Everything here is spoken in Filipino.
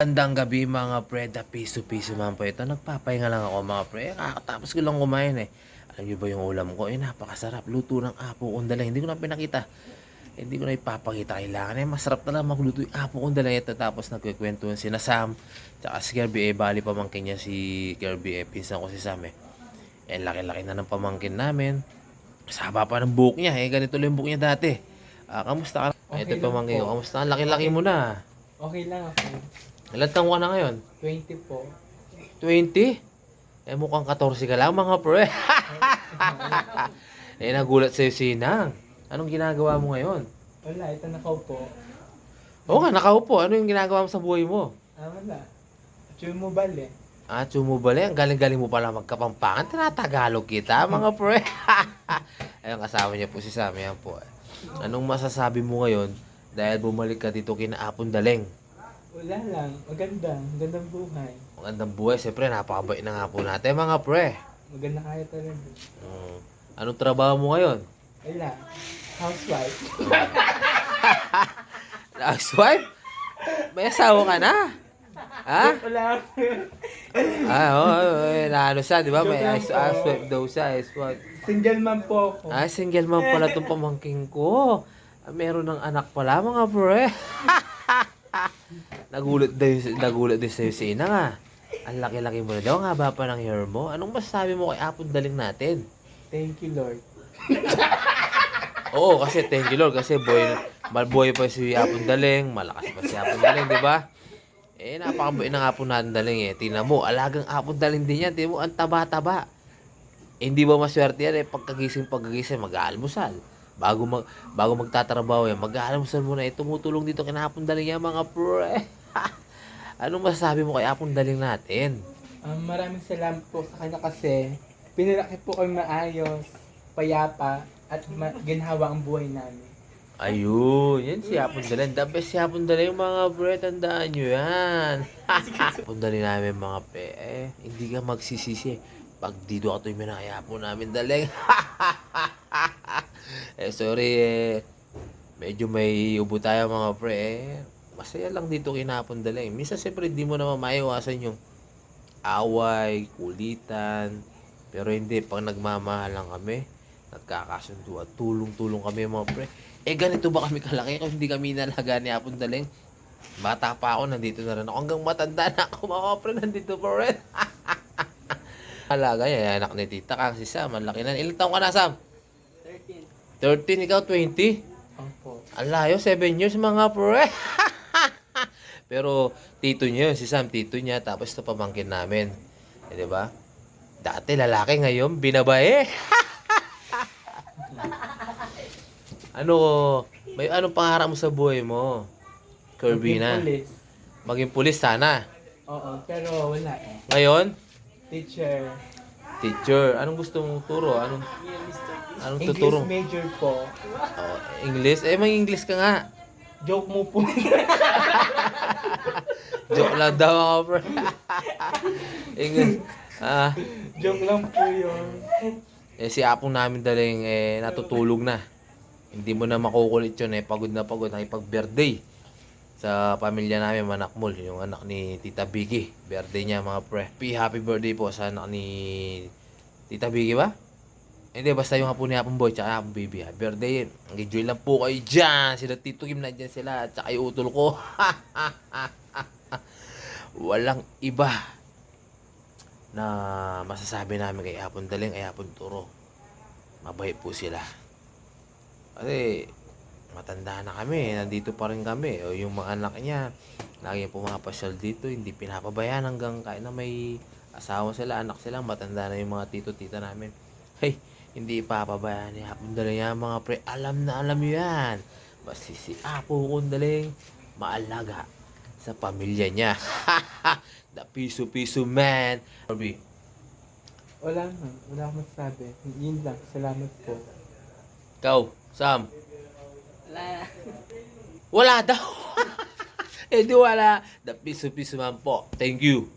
Magandang gabi mga pre, da piso-piso man po ito. Nagpapahinga lang ako mga pre. Kakatapos ko lang kumain eh. Alam niyo ba yung ulam ko? Napakasarap. Luto ng apo kong dalang. Hindi ko na pinakita. Hindi ko na ipapakita. Kailangan masarap na lang magluto yung apo kong dalang ito. Tapos nagkikwento si na Sam. Tsaka si Kirby bali pamangkin niya si Kirby pinsan ko si Sam eh. Laki-laki na ng pamangkin namin. Saba pa ng buhok niya ganito lang yung buhok niya dati. Kamusta ka? Okay Ito lang pamangkin ko. po. Kamusta? Ang laki-laki mo na. Okay lang ako. Ilan taong ka na ngayon? 20 po. 20? Mukhang 14 ka lang mga pre. Nagulat sa'yo si Nang. Anong ginagawa mo ngayon? Wala, ito nakaupo. Oo nga, nakaupo. Ano yung ginagawa mo sa buhay mo? Wala. Chumo bale. Tsumubali. Ang galing-galing mo pala magkapampangan. Tinatagalog kita mga pre. Ayun, kasama niya po si Sam. Yan po. Anong masasabi mo ngayon dahil bumalik ka dito kina Apon Daleng? Wala lang. Maganda. Magandang buhay. Magandang buhay. Siyempre, napakabait na nga po natin mga pre. Maganda kaya talaga. Anong trabaho mo ngayon? Wala. Housewife. Housewife? May asawa ka na? Ha? Wala. Naano siya, di ba? May Joke lang po. housewife daw siya. Housewife. Single man po ako. Single man pala itong pamangking ko. Meron ng anak pala, mga pre. Nagulat din sa'yo si Ina nga. Ang laki-laki mo na daw. Ang haba pa ng hair mo. Anong masasabi mo kay Apon Daling natin? Thank you, Lord. Oo, kasi thank you Lord. Kasi boy pa si Apon Daling. Malakas pa si Apon Daling, di ba? Napakabait ng Apon natin Daling Tingnan mo, alagang Apon Daling din yan. Tingnan mo, ang taba-taba. Hindi ba maswerte yan pagkagising mag-aalmusal. Bago magtatrabaho yan, mag-aalmusal muna. Tumutulong dito kina Apon Daling yan, mga pre. Anong masasabi mo kay Apon Daling natin? Maraming salamat po sa kanya kasi pinalaki po kami maayos, payapa, at ginhawa ang buhay namin. Ayun, yan si Apon Daling. The best si Apon Daling, mga pre. Tandaan nyo yan. Apon Daling namin, mga pre. Hindi ka magsisisi. Pag dito ka tuwing minakaya po namin Daling. Sorry medyo may ubo tayo mga pre. Masaya lang dito kinapon Daling. Minsan siyempre hindi mo naman maiwasan yung away, kulitan. Pero hindi, pag nagmamahal lang kami, nagkakasundo at tulong-tulong kami mga pre. Ganito ba kami kalaki kung hindi kami inalaga ni Apon Daling? Bata pa ako, nandito na rin ako. Hanggang matanda na ako mga pre, nandito pa rin. Alaga yan, anak ni Tita Kang si Sam. Ang laki na. Ilang taong ka na, Sam? 13. 13, ikaw 20? Opo. Ang layo, 7 years mga pre. Pero tito niya yun, si Sam, tito niya. Tapos ito pamangkin namin. Di ba? Dati lalaki, ngayon binabae. Anong pangarap mo sa buhay mo? Kirby na. Police. Maging pulis sana. Oo, pero wala eh. Ngayon, Teacher. teacher. Anong gusto mong turo? Anong English tuturo? major po. English? May English ka nga. Joke mo po. Joke lang daw ako, bro. English. Joke lang po yun. Si Apong namin Daling natutulog na. Hindi mo na makukulit yun pagod na pagod. Nakipag-birthday sa pamilya namin Manakmul, yung anak ni Tita Vicky. Birthday niya mga pre. Happy birthday po sa anak ni Tita Vicky ba? Hindi, basta yung apo ni Apong Boy tsaka Apong Baby. Birthday yun. Enjoy lang po kayo dyan. Sila Tito Kim na dyan sila. Tsaka yung utol ko. Walang iba na masasabi namin kay Apon Daling, kay Apon Turo. Mabait po sila. Kasi matanda na kami, nandito pa rin kami. O yung mga anak niya, lagi pumapasyal dito, hindi pinapabayaan hanggang kahit na may asawa sila, anak sila, matanda na yung mga tito-tita namin. Hindi ipapabayaan ni Apon Daling yan mga pre. Alam na alam yan. Basta si Apon Daling, maalaga sa pamilya niya. The piso-piso man. Kirby. Wala akong masasabi. Yun lang, salamat po. Ikaw, Sam. Wala. Wala daw. Di wala. The piso-piso man po. Thank you.